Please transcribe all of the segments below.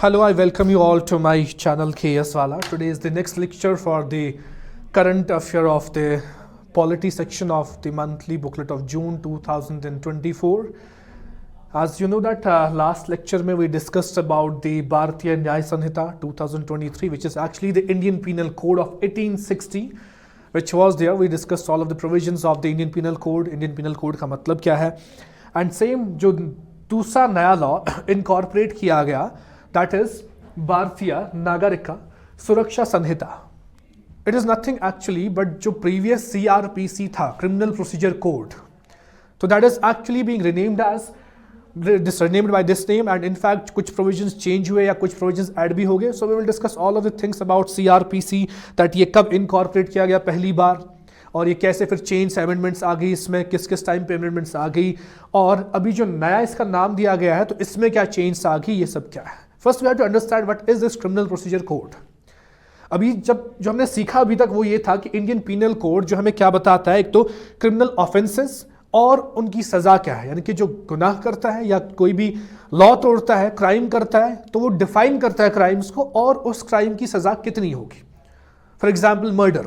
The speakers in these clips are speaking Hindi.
Hello, I welcome you all to my channel KS Wala. Today is the next lecture for the current affair of the polity section of the monthly booklet of June 2024. As you know that last lecture we discussed about the Bharatiya Nyaya Sanhita 2023, which is actually the Indian Penal Code of 1860, which was there. We discussed all of the provisions of the Indian Penal Code. Indian Penal Code का मतलब क्या है, and same जो दूसरा नया लॉ इनकॉर्पोरेट किया गया, that is भारतीय नागरिक सुरक्षा संहिता. It is nothing actually but जो previous CRPC था, Criminal Procedure Code, so that is actually being renamed as renamed by this name, and in fact कुछ provisions change हुए या कुछ provisions add भी हो गए. So we will discuss all of the things about CRPC, that ये कब incorporate किया गया पहली बार, और ये कैसे फिर चेंज अमेंडमेंट्स आ गई, इसमें किस किस टाइम पे अमेंडमेंट्स आ गई, और अभी जो नया इसका नाम दिया गया है तो इसमें क्या चेंज आ गई, ये सब क्या है. First we have to understand what is this criminal procedure code. अभी जो हमने सीखा अभी तक वो ये था कि इंडियन पीनल कोड जो हमें क्या बताता है, एक तो क्रिमिनल ऑफेंसेस और उनकी सजा क्या है, यानी कि जो गुनाह करता है या कोई भी लॉ तोड़ता है, क्राइम करता है, तो वो डिफाइन करता है क्राइम्स को और उस क्राइम की सजा कितनी होगी. फॉर एग्जाम्पल मर्डर,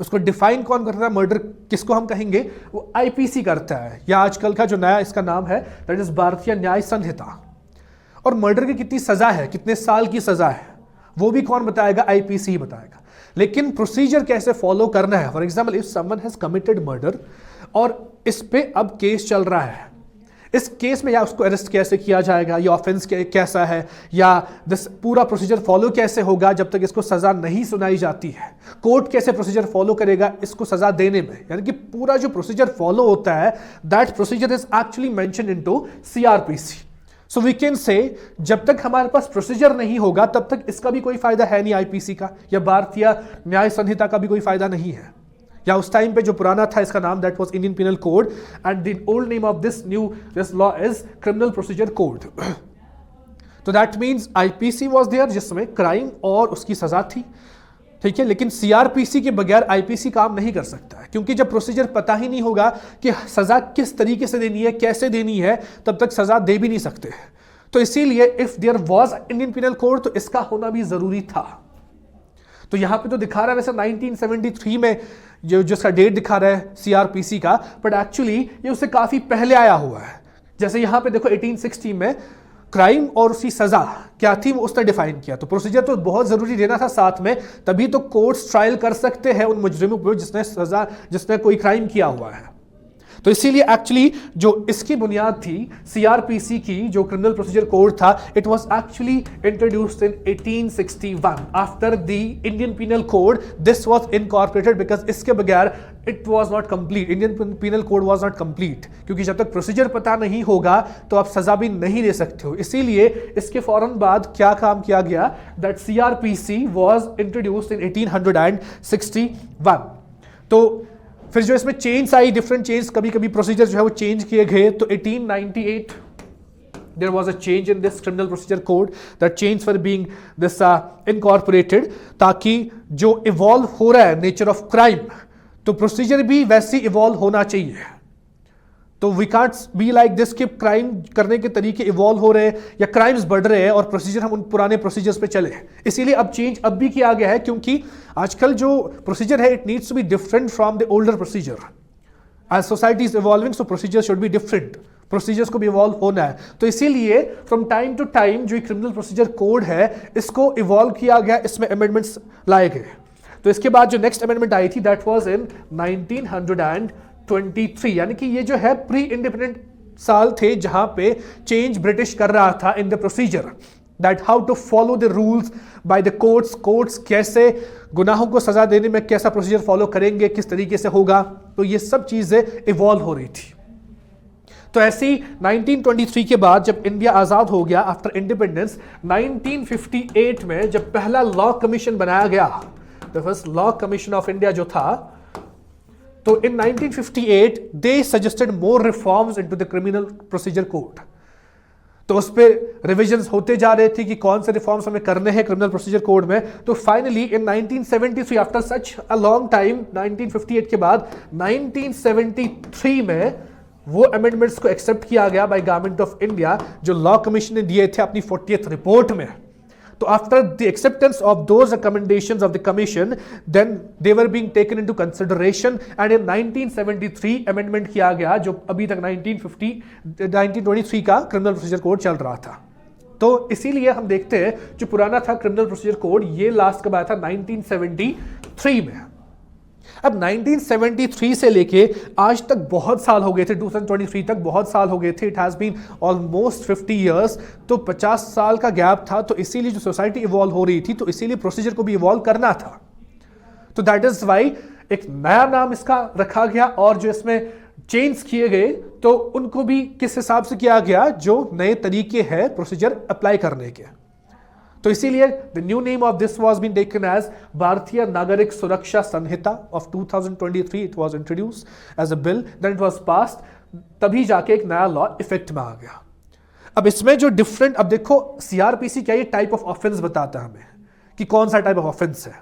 उसको डिफाइन कौन करता है, मर्डर किसको हम कहेंगे, वो आईपीसी करता है, या आजकल का जो नया इसका नाम है दैट इज भारतीय न्याय संहिता. और मर्डर की कितनी सजा है, कितने साल की सजा है, वो भी कौन बताएगा, आईपीसी ही बताएगा. लेकिन प्रोसीजर कैसे फॉलो करना है, for example if someone has committed murder और इस पे अब केस चल रहा है, इस केस में या उसको अरेस्ट कैसे किया जाएगा, ये ऑफेंस कैसा है, या दिस पूरा प्रोसीजर फॉलो कैसे होगा जब तक इसको सजा नहीं सुनाई जाती है, कोर्ट कैसे प्रोसीजर फॉलो करेगा इसको सजा देने में, यानी कि पूरा जो प्रोसीजर फॉलो होता है that procedure is actually mentioned into CrPC. So we can say जब तक हमारे पास प्रोसीजर नहीं होगा तब तक इसका भी कोई फायदा है नहीं, आईपीसी का या भारतीय न्याय संहिता का भी कोई फायदा नहीं है. या उस टाइम पे जो पुराना था इसका नाम that was Indian penal code, and the old name of this law is criminal procedure code. तो that means IPC was there जिसमें क्राइम और उसकी सजा थी, ठीक है. लेकिन सीआरपीसी के बगैर आईपीसी काम नहीं कर सकता है, क्योंकि जब प्रोसीजर पता ही नहीं होगा कि सजा किस तरीके से देनी है, कैसे देनी है, तब तक सजा दे भी नहीं सकते. तो इसीलिए if there was Indian penal code तो इसका होना भी जरूरी था. तो यहां पे तो दिखा रहा है वैसे 1973 में जो जिसका डेट दिखा रहा है सीआरपीसी का, बट एक्चुअली ये उससे काफी पहले आया हुआ है. जैसे यहां पे देखो 1860 में क्राइम और उसकी सजा क्या थी वो उसने डिफाइन किया, तो प्रोसीजर तो बहुत जरूरी देना था साथ में, तभी तो कोर्ट्स ट्रायल कर सकते हैं उन मुजरिमों को जिसने कोई क्राइम किया हुआ है. तो इसीलिए एक्चुअली जो इसकी बुनियाद थी सीआरपीसी की, जो क्रिमिनल प्रोसीजर कोड था, it was actually introduced in 1861 after the Indian penal code. This was incorporated because इसके बगैर it was not complete, Indian penal code was not complete, क्योंकि जब तक प्रोसीजर पता नहीं होगा तो आप सजा भी नहीं दे सकते हो. इसीलिए इसके फौरन बाद क्या काम किया गया, that CrPC was introduced in 1861. तो फिर जो इसमें चेंज आई, डिफरेंट चेंज, कभी कभी प्रोसीजर जो है वो चेंज किए गए. तो 1898 there was a change in this criminal procedure code, that change for being this incorporated, ताकि जो इवॉल्व हो रहा है नेचर ऑफ क्राइम, तो प्रोसीजर भी वैसे इवॉल्व होना चाहिए. तो we can't be like this कि क्राइम करने के तरीके इवॉल्व हो रहे हैं या क्राइम्स बढ़ रहे हैं और प्रोसीजर हम उन पुराने प्रोसीजर्स पे चले. इसीलिए अब चेंज अब भी किया गया है, क्योंकि आजकल जो प्रोसीजर है it needs to be different from the older procedure. As society is evolving so procedure should be different, procedures को भी इवॉल्व होना है. तो इसीलिए फ्रॉम टाइम टू टाइम जो क्रिमिनल प्रोसीजर कोड है इसको इवॉल्व किया गया, इसमें अमेंडमेंट्स लाए गए. तो इसके बाद जो नेक्स्ट अमेंडमेंट आई थी दैट वाज इन 1923, यानी कि ये जो है प्री इंडिपेंडेंट साल थे जहां पे चेंज ब्रिटिश कर रहा था in the procedure, that how to follow the rules by the courts कैसे गुनाहों को सजा देने में कैसा प्रोसीजर फॉलो करेंगे, किस तरीके से होगा. तो ये सब चीजें इवॉल्व हो रही थी. तो ऐसे ही 1923 के बाद जब इंडिया आजाद हो गया आफ्टर इंडिपेंडेंस, 1958 में जब पहला लॉ कमीशन बनाया गया, the first law commission of India जो था, तो इन 1958 दे suggested more reforms into the criminal procedure code. तो उस पर रिविजन्स होते जा रहे थे कि कौन से रिफॉर्म्स हमें करने हैं क्रिमिनल प्रोसीजर कोड में. तो finally in 1973 after such a long time, 1958 के बाद 1973 में वो अमेंडमेंट्स को एक्सेप्ट किया गया बाय गवर्नमेंट ऑफ इंडिया जो लॉ कमीशन ने दिए थे अपनी 40th रिपोर्ट में। तो after the acceptance of those recommendations of the commission then they were being taken into consideration and in 1973 amendment किया गया जो अभी तक 1923 का क्रिमिनल प्रोसीजर कोड चल रहा था। तो इसीलिए हम देखते हैं जो पुराना था क्रिमिनल प्रोसीजर कोड ये लास्ट कब आया था 1973 में। अब 1973 से लेके आज तक बहुत साल हो गए थे, 2023 तक बहुत साल हो गए थे, it has been almost 50 years. तो 50 साल का गैप था, तो इसीलिए जो सोसाइटी इवॉल्व हो रही थी तो इसीलिए प्रोसीजर को भी इवॉल्व करना था। तो दैट इज वाई एक नया नाम इसका रखा गया और जो इसमें चेंज किए गए तो उनको भी किस हिसाब से किया गया जो नए तरीके हैं प्रोसीजर अप्लाई करने के। तो इसीलिए the new name of this was been taken as Bharatiya Nagarik Suraksha Sanhita of 2023। It was introduced as a bill, then it was passed, तभी जाके एक नया लॉ इफेक्ट में आ गया। अब इसमें जो डिफरेंट, अब देखो सीआरपीसी क्या ये टाइप ऑफ ऑफेंस बताता है हमें कि कौन सा टाइप ऑफ ऑफेंस है।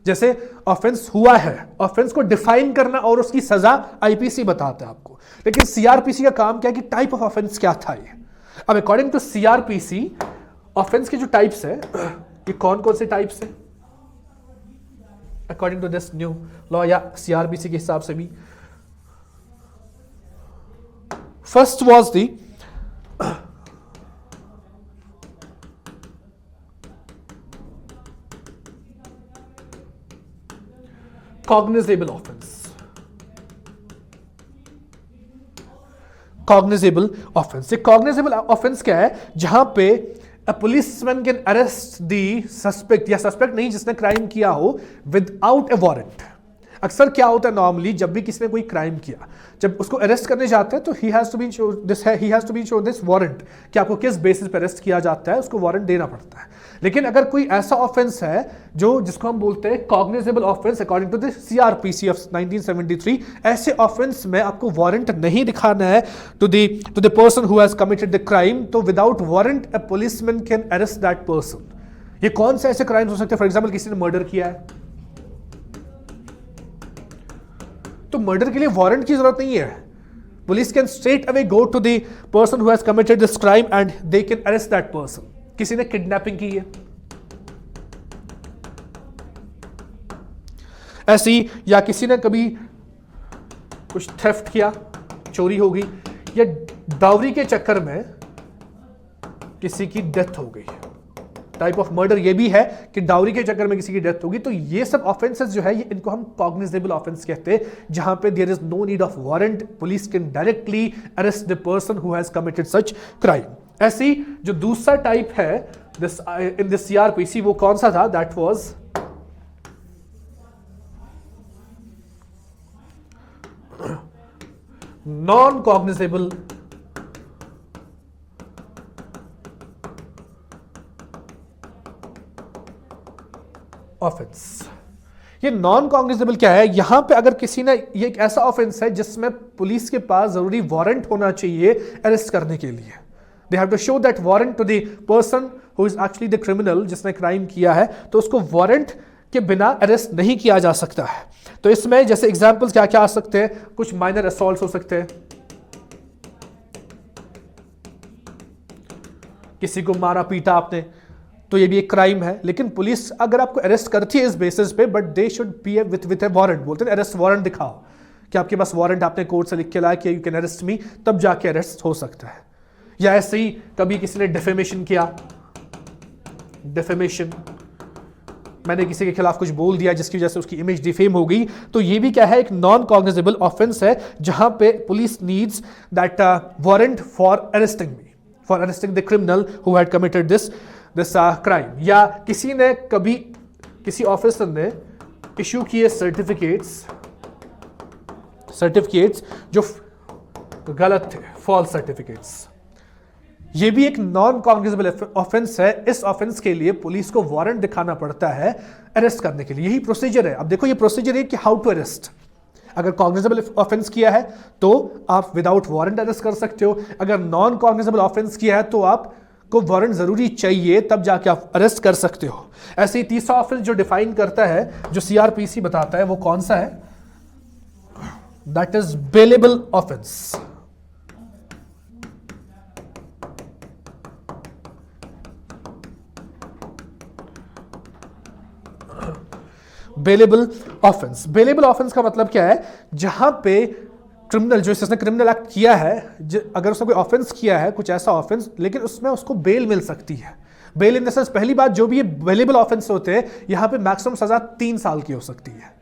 जैसे ऑफेंस हुआ है, ऑफेंस को डिफाइन करना और उसकी सजा आईपीसी बताता है आपको, लेकिन सीआरपीसी का काम क्या है कि टाइप ऑफ ऑफेंस क्या था ये। अब अकॉर्डिंग टू सीआरपीसी ऑफेंस के जो टाइप्स है ये कौन कौन से टाइप्स है according to this new law या सीआरपीसी के हिसाब से भी। First was the cognizable offence. Cognizable offence, cognizable offence क्या है जहां पे A policeman can arrest the suspect या सस्पेक्ट नहीं जिसने क्राइम किया हो विदाउट ए वारंट। अक्सर क्या होता है नॉर्मली जब भी किसी ने कोई क्राइम किया, जब उसको अरेस्ट करने जाते हैं तो he has to be show this warrant कि आपको किस बेसिस पर अरेस्ट किया जाता है, उसको वारंट देना पड़ता है। लेकिन अगर कोई ऐसा ऑफेंस है जो जिसको हम बोलते हैं cognizable offence according to the CrPC of 1973, ऐसे ऑफेंस में आपको वारंट नहीं दिखाना है to the person who has committed the crime. तो without warrant a policeman can arrest that person. ये कौन से ऐसे क्राइम्स हो सकते हैं? फॉर एग्जाम्पल किसी ने मर्डर किया है तो मर्डर के लिए वारंट की जरूरत नहीं है। Police can straight away go to the person who has committed this crime and they can arrest that person. किसी ने किडनैपिंग की है ऐसी, या किसी ने कभी कुछ थेफ्ट किया, चोरी हो गई, या डावरी के चक्कर में किसी की डेथ हो गई। टाइप ऑफ मर्डर ये भी है कि डाउरी के चक्कर में किसी की डेथ होगी। तो ये सब ऑफेंसेस जो है ये इनको हम कॉग्निजेबल ऑफेंस कहते हैं, जहां पे there is no need of warrant, police can directly arrest the person who has committed such crime. ऐसी जो दूसरा टाइप है दिस इन दिस सीआरपीसी वो कौन सा था? That was non cognizable offence. ये नॉन कॉग्निजेबल क्या है? यहां पे अगर किसी ने, ये एक ऐसा ऑफेंस है जिसमें पुलिस के पास जरूरी वारंट होना चाहिए अरेस्ट करने के लिए। They have to show that warrant to the person who is actually the criminal, जिसने क्राइम किया है, तो उसको वारंट के बिना अरेस्ट नहीं किया जा सकता है। तो इसमें जैसे एग्जांपल्स क्या क्या आ सकते हैं? कुछ माइनर असॉल्ट हो सकते हैं, किसी को मारा पीटा आपने तो ये भी एक क्राइम है। लेकिन पुलिस अगर आपको अरेस्ट करती है इस बेसिस पे, but they should be with A warrant. बोलते हैं अरेस्ट वारंट दिखाओ कि आपके पास वारंट आपने कोर्ट से लिख के लाया कि यू कैन अरेस्ट मी, तब जाके अरेस्ट हो सकता है। या ऐसे ही कभी किसी ने डिफेमेशन किया, डिफेमेशन मैंने किसी के खिलाफ कुछ बोल दिया जिसकी वजह से उसकी इमेज डिफेम हो गई, तो ये भी क्या है? एक नॉन कॉग्निजेबल ऑफेंस है जहां पे police needs that warrant for arresting me, for arresting the criminal who had committed this crime. या किसी ने कभी, किसी ऑफिसर ने इश्यू किए सर्टिफिकेट्स जो गलत थे, फॉल्स सर्टिफिकेट्स, ये भी एक नॉन कॉग्निजेबल ऑफेंस है। इस ऑफेंस के लिए पुलिस को वारंट दिखाना पड़ता है अरेस्ट करने के लिए। यही प्रोसीजर है। अब देखो ये प्रोसीजर है कि हाउ टू अरेस्ट। अगर कॉग्निजेबल ऑफेंस किया है तो आप विदाउट वारंट अरेस्ट कर सकते हो। अगर नॉन कॉग्निजेबल ऑफेंस किया है तो आप को वारंट जरूरी चाहिए, तब जाके आप अरेस्ट कर सकते हो। ऐसे ही तीसरा ऑफेंस जो डिफाइन करता है, जो सीआरपीसी बताता है, वो कौन सा है? That is bailable offence. Bailable offence. Bailable offence का मतलब क्या है, जहां पे क्रिमिनल, जो इसने क्रिमिनल एक्ट किया है, अगर उसने कोई ऑफेंस किया है, कुछ ऐसा ऑफेंस, लेकिन उसमें उसको बेल मिल सकती है। बेल इन द सेंस, पहली बात, जो भी ये बेलेबल ऑफेंस होते हैं, यहां पे मैक्सिमम सजा 3 साल की हो सकती है।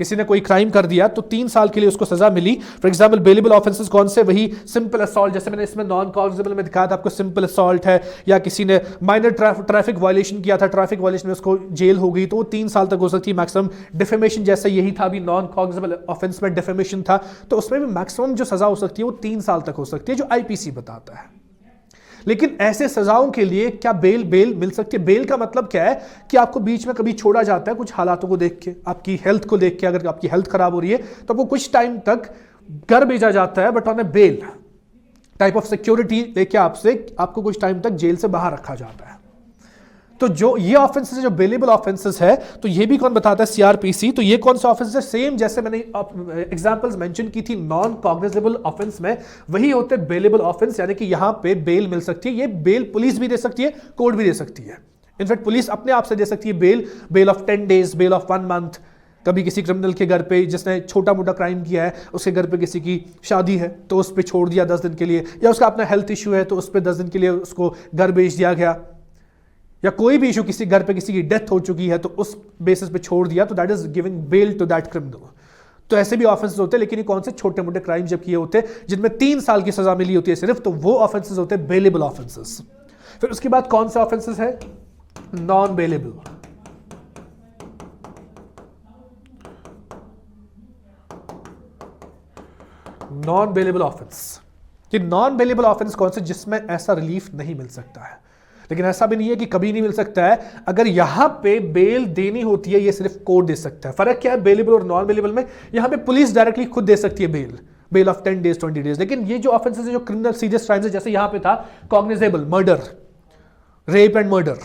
किसी ने कोई क्राइम कर दिया तो 3 साल के लिए उसको सजा मिली। फॉर एग्जांपल बेलेबल ऑफेंसेस कौन से, वही सिंपल असॉल्ट, जैसे मैंने इसमें नॉन कॉग्निजेबल में दिखाया था आपको, सिंपल असॉल्ट है, या किसी ने माइनर ट्रैफिक वायलेशन किया था, ट्रैफिक वायलेशन में उसको जेल हो गई, तो वो 3 साल तक हो सकती है मैक्सिमम। डिफेमेशन जैसे यही था, अभी नॉन कॉग्निजेबल ऑफेंस में डिफेमेशन था, तो उसमें भी मैक्सिमम जो सजा हो सकती है वो 3 साल तक हो सकती है, जो आईपीसी बताता है। लेकिन ऐसे सजाओं के लिए क्या बेल मिल सकती है? बेल का मतलब क्या है कि आपको बीच में कभी छोड़ा जाता है, कुछ हालातों को देख के, आपकी हेल्थ को देख के, अगर आपकी हेल्थ खराब हो रही है तो आपको कुछ टाइम तक घर भेजा जाता है, but on a bail type of security लेके आपको कुछ टाइम तक जेल से बाहर रखा जाता है। तो जो ये ऑफेंसेस है, जो बेलेबल ऑफेंसेस है, तो ये भी कौन बताता है? सीआरपीसी। तो ये कौन सा ऑफेंस है? सेम जैसे मैंने एग्जांपल्स मेंशन की थी नॉन कॉग्निजेबल ऑफेंस में, वही होते बेलेबल ऑफेंस, यानी कि यहां पे बेल मिल सकती है। ये बेल पुलिस भी दे सकती है, कोर्ट भी दे सकती है। इनफैक्ट पुलिस अपने आप से दे सकती है bail of 10 days, bail of 1 month. कभी किसी क्रिमिनल के घर पे, जिसने छोटा मोटा क्राइम किया है, उसके घर पे किसी की शादी है तो उस पर छोड़ दिया 10 दिन के लिए, या उसका अपना हेल्थ इश्यू है तो उस पर 10 दिन के लिए उसको घर भेज दिया गया, या कोई भी इशू, किसी घर पे किसी की डेथ हो चुकी है तो उस बेसिस पे छोड़ दिया, तो that is giving bail to that criminal. तो ऐसे भी ऑफेंसेस होते हैं, लेकिन ये कौन से? छोटे मोटे क्राइम जब किए होते हैं जिनमें 3 साल की सजा मिली होती है सिर्फ, तो वो ऑफेंसेस होते हैं बेलेबल ऑफेंसेस। फिर उसके बाद कौन से ऑफेंसेस है? Non bailable. Non bailable offence, कि नॉन बेलेबल ऑफेंस कौन से? जिसमें ऐसा रिलीफ नहीं मिल सकता है। लेकिन ऐसा भी नहीं है कि कभी नहीं मिल सकता है, अगर यहां पे बेल देनी होती है, ये सिर्फ कोर्ट दे सकता है। फर्क क्या है बेलेबल और नॉन बेलेबल में? यहां पे पुलिस डायरेक्टली खुद दे सकती है बेल ऑफ 10 डेज 20 डेज। लेकिन ये जो ऑफेंसेस है, जो क्रिमिनल सीरियस क्राइम्स है, जैसे यहां पे था cognizable, murder, rape and murder,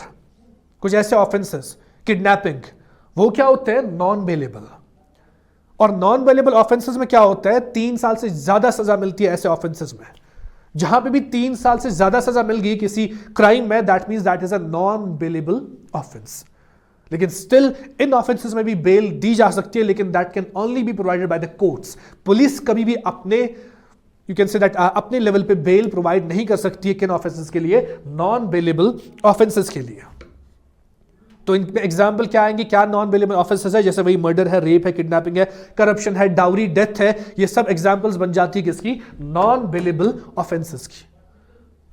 कुछ ऐसे ऑफेंसेस, किडनैपिंग, वो क्या होते हैं? Non bailable. और नॉन बेलेबल ऑफेंसेस में क्या होता है? 3 साल से ज्यादा सजा मिलती है ऐसे ऑफेंसेस में। जहां पे भी 3 साल से ज्यादा सजा मिल गई किसी क्राइम में, that means that is a non bailable offence. लेकिन स्टिल इन ऑफेंसेस में भी बेल दी जा सकती है, लेकिन that can only be provided by the courts. Police कभी भी अपने, यू कैन से दैट, अपने लेवल पे बेल प्रोवाइड नहीं कर सकती है। किन ऑफेंसेस के लिए? नॉन बेलेबल ऑफेंसेस के लिए। तो इनमें एग्जाम्पल क्या आएंगे? क्या नॉन बेलेबल ऑफेंसेस है? जैसे वही मर्डर है, रेप है, किडनैपिंग है, करप्शन है, डाउरी, डेथ है, ये सब एग्जाम्पल्स बन जाती है किसकी? नॉन बेलेबल ऑफेंसेस की।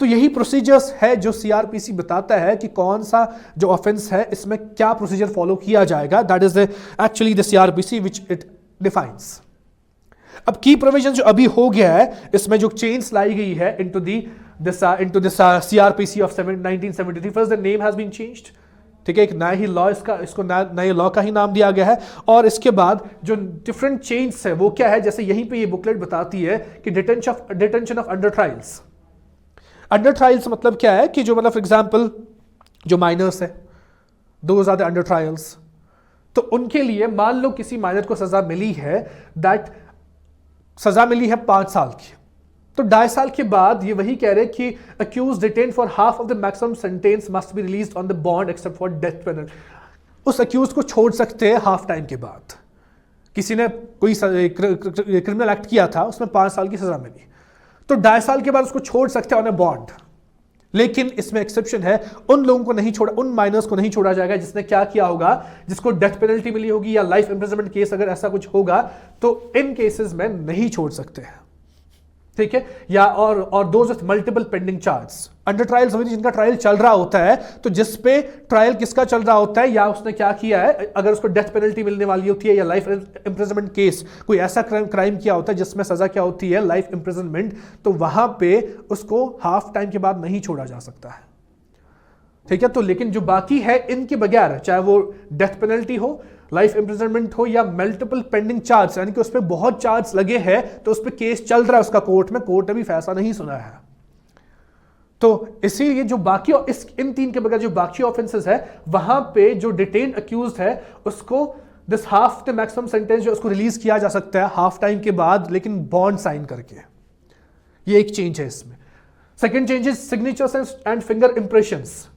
तो यही प्रोसीजर्स है जो सीआरपीसी बताता है कि कौन सा जो ऑफेंस है इसमें क्या प्रोसीजर फॉलो किया जाएगा। That is actually the CrPC which it defines. अब की प्रोविजन जो अभी हो गया है, इसमें जो चेंज लाई गई है into this CrPC of 1973, first the name has been changed. ठीक है, एक नया ही लॉ, इसको नए लॉ का ही नाम दिया गया है। और इसके बाद जो डिफरेंट चेंज है वो क्या है? जैसे यहीं पे ये बुकलेट बताती है कि detention of under trials. Under trials मतलब क्या है? कि जो मतलब फॉर एग्जांपल जो माइनर्स है, those are the under trials. तो उनके लिए मान लो किसी माइनर को सजा मिली है, दैट सजा मिली है 5 साल की, तो 2.5 साल के बाद ये वही कह रहे कि accused detain for half of the maximum sentence must be released on the bond except for death penalty. उस अक्यूज को छोड़ सकते हैं हाफ टाइम के बाद। किसी ने कोई क्रिमिनल एक्ट किया था, उसमें 5 साल की सजा मिली, तो 2.5 साल के बाद उसको छोड़ सकते हैं ऑन ए बॉन्ड। लेकिन इसमें एक्सेप्शन है, उन लोगों को नहीं छोड़ा, उन माइनर्स को नहीं छोड़ा जाएगा जिसने क्या किया होगा, जिसको डेथ पेनल्टी मिली होगी या लाइफ इंप्रिजनमेंट केस अगर ऐसा कुछ होगा, तो इन केसेस में नहीं छोड़ सकते हैं। ठीक है, या और those with multiple pending charge. Under trials वही जिनका ट्रायल चल रहा होता है, तो जिस पे ट्रायल किसका चल रहा होता है या उसने क्या किया है, अगर उसको डेथ पेनल्टी मिलने वाली होती है या लाइफ इंप्रिजनमेंट केस, कोई ऐसा क्राइम किया होता है जिसमें सजा क्या होती है, लाइफ इंप्रिजनमेंट, तो वहां पे उसको हाफ टाइम के बाद नहीं छोड़ा जा सकता है। ठीक है, तो लेकिन जो बाकी है इनके बगैर, चाहे वो डेथ पेनल्टी हो, लाइफ इंप्रिजनमेंट हो या मल्टीपल पेंडिंग चार्ज, यानी कि उस पर बहुत चार्ज लगे हैं, तो उस पर केस चल रहा है उसका कोर्ट में, कोर्ट ने भी फैसला नहीं सुना है, तो इसीलिए जो बाकी इन 3 के बगैर जो बाकी ऑफेंसेस है, वहां पे जो डिटेन्ड अक्यूज्ड है उसको this half the maximum sentence जो उसको रिलीज किया जा सकता है हाफ टाइम के बाद, लेकिन बॉन्ड साइन करके। ये एक चेंज है इसमें। Second change is signatures and finger impressions.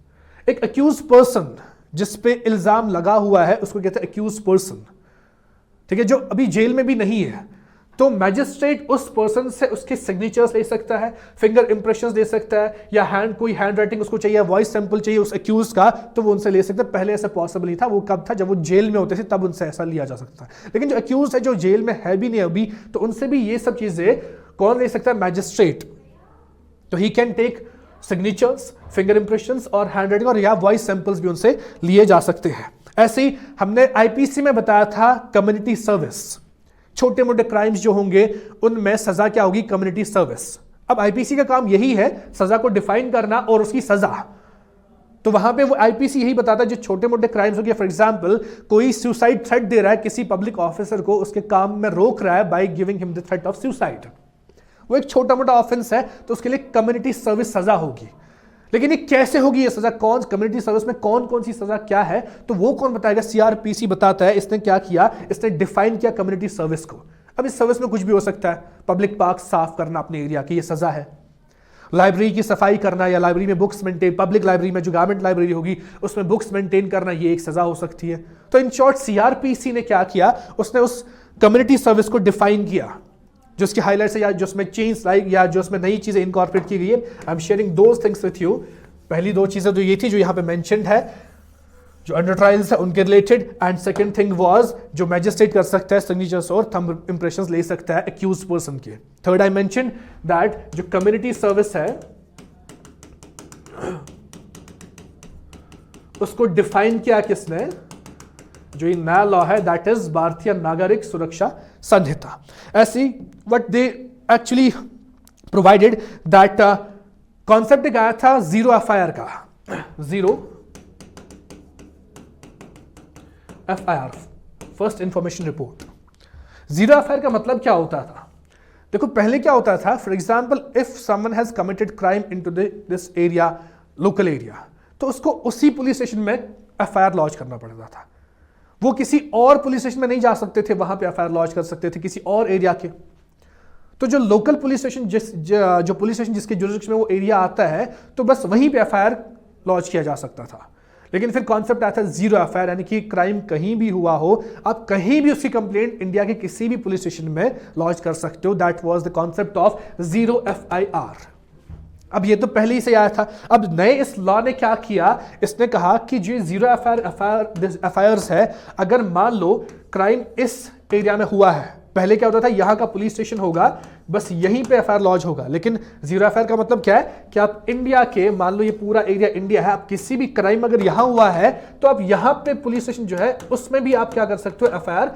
एक अक्यूज पर्सन जिस पे इल्जाम लगा हुआ है उसको कहते हैं एक्यूज पर्सन, ठीक है, जो अभी जेल में भी नहीं है, तो मैजिस्ट्रेट उस पर्सन से उसके सिग्नेचर्स ले सकता है, फिंगर इंप्रेशंस दे सकता है, या कोई हैंड राइटिंग उसको चाहिए, वॉइस सैंपल चाहिए उस एक्यूज का, तो वो उनसे ले सकता है। पहले ऐसा पॉसिबल नहीं था, वो कब था, जब वो जेल में होते थे तब उनसे ऐसा लिया जा सकता है। लेकिन जो एक्यूज है जो जेल में है भी नहीं अभी, तो उनसे भी ये सब चीजें कौन ले सकता है, मैजिस्ट्रेट। तो he can take signatures, finger impressions और हैंड राइटिंग, और या वॉइस सैंपल्स भी उनसे लिए जा सकते हैं। ऐसे ही हमने आईपीसी में बताया था कम्युनिटी सर्विस, छोटे मोटे क्राइम्स जो होंगे उनमें सजा क्या होगी, कम्युनिटी सर्विस। अब आईपीसी का काम यही है, सजा को डिफाइन करना और उसकी सजा। तो वहां पे वो आईपीसी यही बताता है जो छोटे मोटे क्राइम्स हो गए, फॉर एग्जांपल कोई सुसाइड थ्रेट दे रहा है किसी पब्लिक ऑफिसर को, उसके काम में रोक रहा है by giving him the threat of suicide, वो एक छोटा मोटा ऑफेंस है, तो उसके लिए कम्युनिटी सर्विस सजा होगी। लेकिन ये कैसे होगी ये सजा, कौन कम्युनिटी सर्विस में कौन कौन सी सजा क्या है, तो वो कौन बताएगा, सीआरपीसी बताता है। इसने क्या किया, इसने डिफाइन किया कम्युनिटी सर्विस को। अब इस सर्विस में कुछ भी हो सकता है, पब्लिक पार्क साफ करना अपने एरिया की, ये सजा है। लाइब्रेरी की सफाई करना, या लाइब्रेरी में बुक्स मेंटेन, पब्लिक लाइब्रेरी में जो गवर्नमेंट लाइब्रेरी होगी उसमें बुक्स मेंटेन करना, ये एक सजा हो सकती है। तो इन शॉर्ट सीआरपीसी ने क्या किया, उसने उस कम्युनिटी सर्विस को डिफाइन किया, जो उसकी हाईलाइट्स है या जो उसमें चेंज लाइक या जो उसमें नई चीजें इनकॉर्पोरेट की गई है। I am sharing those things with you. पहली दो चीजें तो ये थी जो यहां पे मेंशन्ड है, जो अंडर ट्रायल्स है उनके related, and second thing was जो मैजिस्ट्रेट कर सकता है सिग्नेचर्स और थंब इंप्रेशंस ले सकता है एक्यूज पर्सन के। थर्ड आई मेंशन दैट जो कम्युनिटी सर्विस है उसको डिफाइन किया किसने, जो ये नया लॉ है, दैट इज भारतीय नागरिक सुरक्षा संहिता। ऐसी what they actually provided that concept एक आया था जीरो एफआईआर का, zero FIR, first information report. Zero FIR का मतलब क्या होता था, देखो पहले क्या होता था, for example if someone has committed crime into this area, local area, तो उसको उसी पुलिस स्टेशन में एफआईआर लॉन्च करना पड़ता था। वो किसी और पुलिस स्टेशन में नहीं जा सकते थे, वहां पे एफआईआर लॉन्च कर सकते थे किसी और एरिया के। तो जो लोकल पुलिस स्टेशन जो पुलिस स्टेशन जिसके जुरिस्डिक्शन में वो एरिया आता है, तो बस वहीं पे एफआईआर लॉन्च किया जा सकता था। लेकिन फिर कॉन्सेप्ट आया था जीरो एफआईआर, यानी कि क्राइम कहीं भी हुआ हो, आप कहीं भी उसकी कंप्लेंट इंडिया के किसी भी पुलिस स्टेशन में लॉन्च कर सकते हो। That was the concept of zero FIR. अब ये तो पहले ही से आया था। अब नए इस लॉ ने क्या किया, इसने कहा कि जो जीरो एफआईआर है, अगर मान लो क्राइम इस एरिया में हुआ है, पहले क्या होता था, यहां का पुलिस स्टेशन होगा, बस यहीं पे एफआईआर लॉन्च होगा। लेकिन जीरो एफआईआर का मतलब क्या है कि आप इंडिया के, मान लो ये पूरा एरिया इंडिया है, आप किसी भी क्राइम अगर यहां हुआ है तो आप यहां पे पुलिस स्टेशन जो है उसमें भी आप क्या कर सकते हो, एफआईआर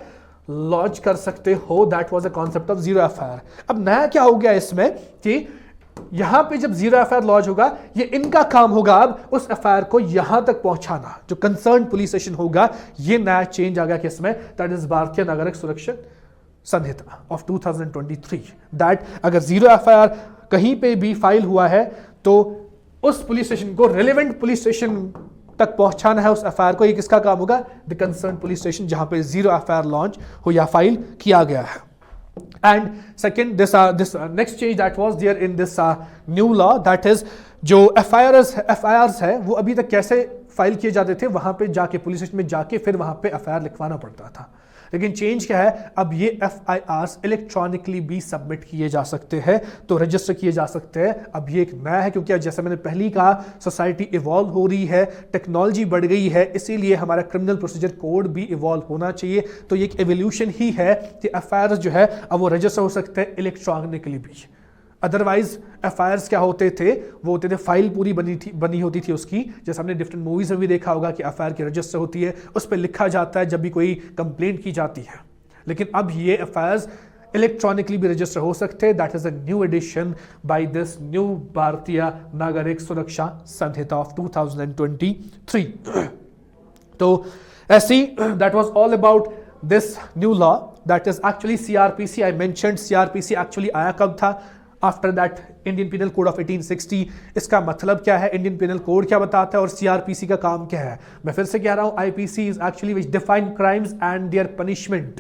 लॉन्च कर सकते हो। That was the concept of zero FIR. अब नया क्या हो गया इसमें कि यहां पे जब जीरो एफआईआर लॉन्च होगा, ये इनका काम होगा अब उस एफआईआर को यहां तक पहुंचाना, जो कंसर्न पुलिस स्टेशन होगा। ये नया चेंज आ गया किसमें, दैट इज भारतीय नागरिक सुरक्षा संहिता ऑफ 2023, दैट अगर जीरो एफआईआर कहीं पे भी फाइल हुआ है तो उस पुलिस स्टेशन को, रेलेवेंट पुलिस स्टेशन तक पहुंचाना है उस एफआईआर को। ये किसका काम होगा, द कंसर्न पुलिस स्टेशन जहां पे जीरो एफआईआर लॉन्च हो या फाइल किया गया है। And second, this next change that was there in this new law, that is जो FIRs है वो अभी तक कैसे फाइल किए जाते थे, वहां पे जाके पुलिस स्टेशन में जाके फिर वहां पे FIR लिखवाना पड़ता था। लेकिन चेंज क्या है, अब ये FIRs इलेक्ट्रॉनिकली भी सबमिट किए जा सकते हैं, तो रजिस्टर किए जा सकते हैं। अब ये एक नया है, क्योंकि जैसे मैंने पहले ही कहा, सोसाइटी इवॉल्व हो रही है, टेक्नोलॉजी बढ़ गई है, इसीलिए हमारा क्रिमिनल प्रोसीजर कोड भी इवॉल्व होना चाहिए। तो ये एक एवोल्यूशन ही है कि FIRs जो है अब वो रजिस्टर हो सकते हैं इलेक्ट्रॉनिकली भी। अदरवाइज एफआईआर्स क्या होते थे, वो होते थे फाइल पूरी बनी होती थी उसकी, जैसे हमने डिफरेंट मूवीज में भी देखा होगा कि एफआईआर की रजिस्टर होती है, उस पर लिखा जाता है जब भी कोई कंप्लेंट की जाती है। लेकिन अब ये एफआईआर्स इलेक्ट्रॉनिकली भी रजिस्टर हो सकते हैं। That is a new addition by this new Bharatiya Nagarik Suraksha Sanhita of 2023। तो ऐसी that was all about this new law, that is actually CrPC. I mentioned CrPC actually आया कब था, after that Indian penal code of 1860। इसका मतलब क्या है, इंडियन पिनल कोड क्या बताता है और सीआरपीसी का काम क्या है। मैं फिर से कह रहा हूं, IPC is actually which define crimes and their punishment,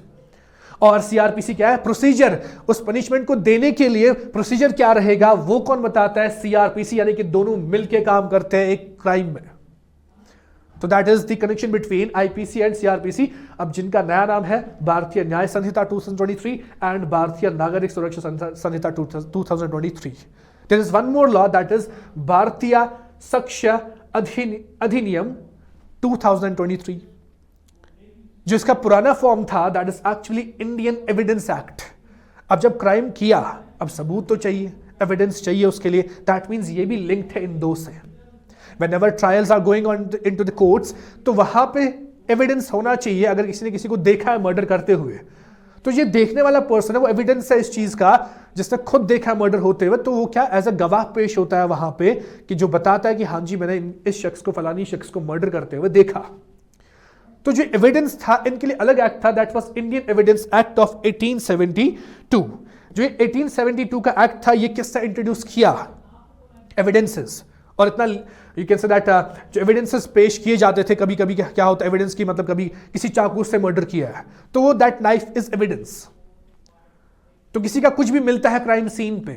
और सीआरपीसी क्या है, प्रोसीजर। उस पनिशमेंट को देने के लिए प्रोसीजर क्या रहेगा वो कौन बताता है, सीआरपीसी। यानी कि दोनों मिलकर काम करते हैं एक क्राइम में। तो that is the connection between IPC and CrPC, अब जिनका नया नाम है भारतीय न्याय संहिता 2023 and Bharatiya Nagarik Suraksha Sanhita 2023. There is one more law that is Bharatiya Sakshya Adhiniyam 2023, जो इसका पुराना फॉर्म था that is actually Indian evidence act. अब जब क्राइम किया, अब सबूत तो चाहिए, एविडेंस चाहिए उसके लिए, दैट मीन्स ये भी लिंक्ड है इन दो से. Whenever trials are going on into the courts, तो वहां पे एविडेंस होना चाहिए. अगर किसी ने किसी को देखा है मर्डर करते हुए, तो ये देखने वाला पर्सन है, वो एविडेंस है इस चीज का, जिसने खुद देखा है मर्डर होते हुए, तो वो क्या एज अ गवाह पेश होता है वहां पे, कि जो बताता है कि हाँ जी मैंने इस शख्स को, फलानी शख्स को मर्डर करते हुए देखा. तो जो एविडेंस था, इनके लिए अलग एक्ट था, that was Indian evidence act of 1872. जो 1872 का एक्ट था, ये किसने इंट्रोड्यूस किया? एविडेंसेस. और इतना यू कैन से दैट जो एविडेंसेस पेश किए जाते थे, कभी कभी क्या होता है एविडेंस की, मतलब कभी किसी चाकू से मर्डर किया है, तो वो दैट नाइफ इज एविडेंस. तो किसी का कुछ भी मिलता है क्राइम सीन पे,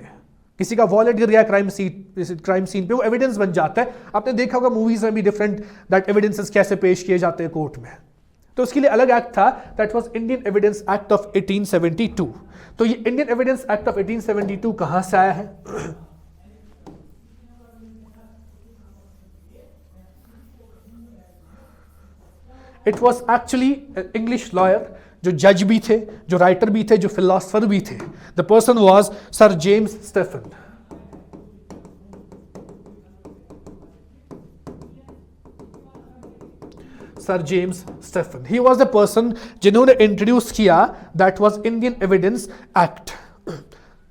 किसी का वॉलेट गिर गया क्राइम सीन पे, वो एविडेंस बन जाता है. आपने देखा होगा मूवीज में भी डिफरेंट दैट एविडेंसेस कैसे पेश किए जाते हैं कोर्ट में. तो उसके लिए अलग एक्ट था, that was Indian evidence act of 1872. तो ये इंडियन एविडेंस एक्ट ऑफ 1872 कहां से आया है? It was actually English lawyer, जो जज भी थे, जो राइटर भी थे, जो फिलोसफर भी थे. The person was sir James Stephen. Sir James Stephen, he was the person जिन्होंने इंट्रोड्यूस किया that was Indian evidence act.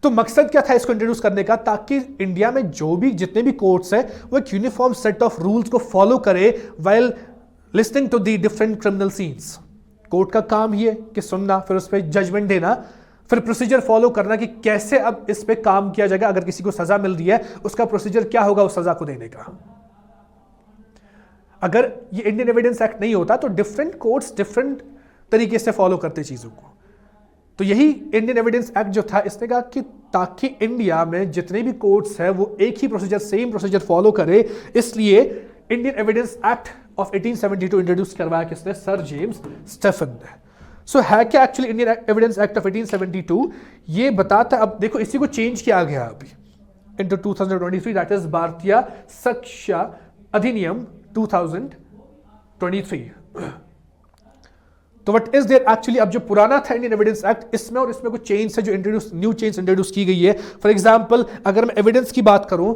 तो मकसद क्या था इसको इंट्रोड्यूस करने का? ताकि इंडिया में जो भी जितने भी कोर्ट्स है, वो एक यूनिफॉर्म सेट ऑफ रूल्स को फॉलो करे while listening to the different criminal scenes. Court का काम ही है कि सुनना, फिर उस पर जजमेंट देना, फिर प्रोसीजर फॉलो करना कि कैसे अब इस पे काम किया जाएगा. अगर किसी को सजा मिल रही है, उसका प्रोसीजर क्या होगा उस सजा को देने का. अगर ये इंडियन एविडेंस एक्ट नहीं होता, तो डिफरेंट कोर्ट्स डिफरेंट तरीके से फॉलो करते चीजों को. तो यही इंडियन एविडेंस एक्ट जो था, इसने कहा कि ताकि इंडिया में जितने भी कोर्ट्स है वो एक ही प्रोसीजर, सेम प्रोसीजर फॉलो करे, इसलिए Indian evidence act of 1872 introduce करवाया किसने? सर जेम्स स्टेफन ने. सो है क्या actually Indian evidence act of 1872? ये बताता है. अब देखो इसी को चेंज किया गया अभी into 2023, that is Bharatiya Sakshya Adhiniyam 2023. तो व्हाट इज देयर एक्चुअली? अब जो पुराना था इंडियन एविडेंस एक्ट, इसमें और इसमें कुछ चेंज है, जो न्यू चेंज इंट्रोड्यूस की गई है. फॉर एग्जांपल, अगर मैं एविडेंस की बात करूं,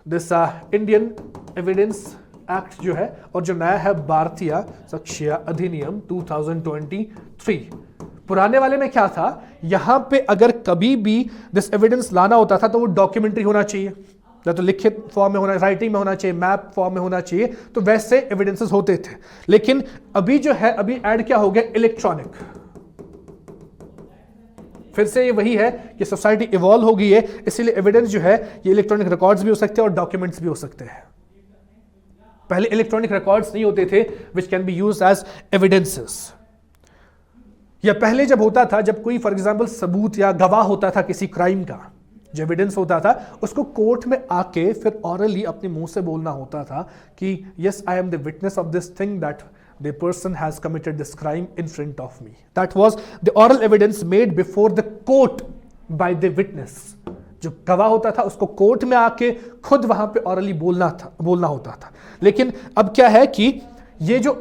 दिस इंडियन एविडेंस एक्ट जो है, और जो नया है भारतीय साक्ष्य अधिनियम 2023. पुराने वाले में क्या था? यहां पे अगर कभी भी दिस एविडेंस लाना होता था, तो वो डॉक्यूमेंट्री होना चाहिए, या तो लिखित फॉर्म में होना, राइटिंग में होना चाहिए, मैप फॉर्म में होना चाहिए. तो वैसे एविडेंसेस होते थे. लेकिन अभी जो है, अभी ऐड क्या हो गया? इलेक्ट्रॉनिक. फिर से ये वही है कि सोसाइटी इवॉल्व हो गई है, इसीलिए एविडेंस जो है ये इलेक्ट्रॉनिक रिकॉर्ड्स भी हो सकते हैं और डॉक्यूमेंट्स भी हो सकते हैं. पहले इलेक्ट्रॉनिक रिकॉर्ड्स नहीं होते थे which can be used as evidences. या पहले जब होता था, जब कोई फॉर एग्जांपल सबूत या गवाह होता था किसी क्राइम का, जो एविडेंस होता था, उसको कोर्ट में आके फिर ऑरली अपने मुंह से बोलना होता था कि yes I am the witness of this thing that the person has committed this crime in front of me. That was the oral evidence made before the court by the witness. जो गवाह होता था उसको कोर्ट में आके खुद वहां पे ऑरली बोलना होता था. लेकिन अब क्या है कि ये जो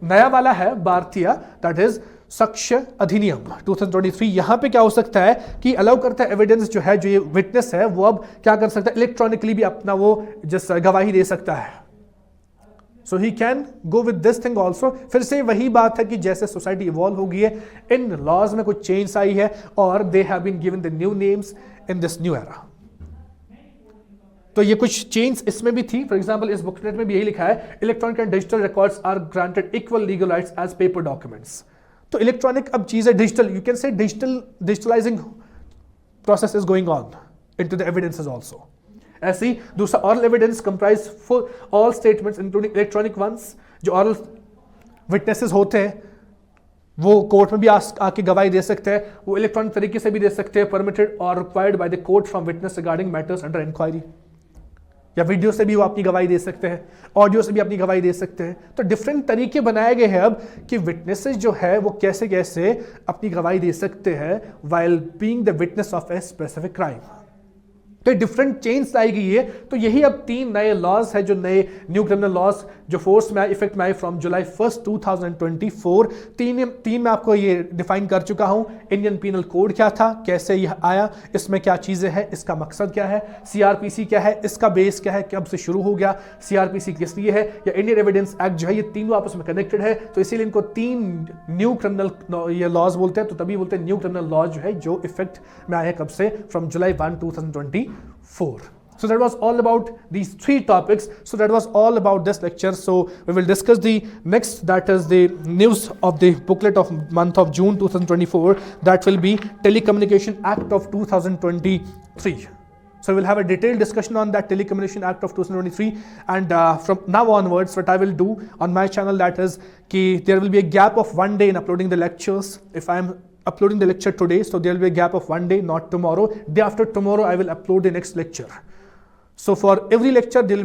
नया वाला है भारतीय, दैट इज साक्ष्य अधिनियम 2023, यहां पे क्या हो सकता है कि अलाउ करता है एविडेंस जो है, जो ये विटनेस है, वो अब क्या कर सकता है? इलेक्ट्रॉनिकली भी अपना वो जिस गवाही दे सकता है. So he can go with this thing also. फिर से वही बात है कि जैसे सोसाइटी इवॉल्व हो गई है, इन लॉज में कुछ चेंज आई है, और they have been given the new names in this new era. तो ये कुछ चेंज इसमें भी थी. फॉर एग्जांपल, इस बुकलेट में भी यही लिखा है, electronic and digital records are granted equal legal rights as paper documents. तो इलेक्ट्रॉनिक अब चीज है, digital, you can say digitalizing process is going on into the evidences also. ऐसे ही दूसरा, oral evidence comprise full all statements including electronic ones. जो ऑरल विटनेसेस होते हैं वो कोर्ट में भी आके गवाही दे सकते हैं, वो इलेक्ट्रॉनिक तरीके से भी दे सकते हैं, परमिटेड और required by the court from witness regarding matters under inquiry. या वीडियो से भी वो अपनी गवाही दे सकते हैं, ऑडियो से भी अपनी गवाही दे सकते हैं। तो डिफरेंट तरीके बनाए गए हैं अब कि विटनेसेस जो है वो कैसे कैसे अपनी गवाही दे सकते हैं while being the witness of a specific crime. तो डिफरेंट चेंज लाई गई है। तो यही अब 3 नए लॉज है जो नए न्यू क्रिमिनल लॉज जो फोर्स में आए, इफेक्ट में आए फ्रॉम जुलाई 1 2024। तीन मैं आपको ये डिफाइन कर चुका हूं। इंडियन पीनल कोड क्या था, कैसे यह आया, इसमें क्या चीजें हैं, इसका मकसद क्या है, सीआरपीसी क्या है, इसका बेस क्या है, कब से शुरू हो गया, सीआरपीसी किस लिए है, या इंडियन एविडेंस एक्ट जो है, ये तीनों आपस में कनेक्टेड है। तो इसीलिए इनको 3 न्यू क्रिमिनल ये लॉज बोलते हैं। तो तभी बोलते हैं न्यू क्रिमिनल लॉ जो है जो इफेक्ट में आए कब से, from July 1 2024। So that was all about these 3 topics. So that was all about this lecture. So we will discuss the next, that is the news of the booklet of month of June 2024. That will be Telecommunication Act of 2023. So we will have a detailed discussion on that Telecommunication Act of 2023. And from now onwards, what I will do on my channel, that is there will be a gap of 1 day in uploading the lectures. If I am uploading the lecture today, so there will be a gap of 1 day, not tomorrow. Day after tomorrow I will upload the next lecture. So for every lecture there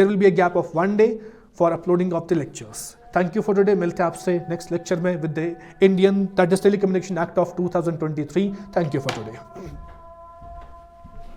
will be a gap of 1 day for uploading of the lectures. Thank you for today. मिलते हैं आपसे next lecture में with the Indian, that is Telecommunication Act of 2023. Thank you for today.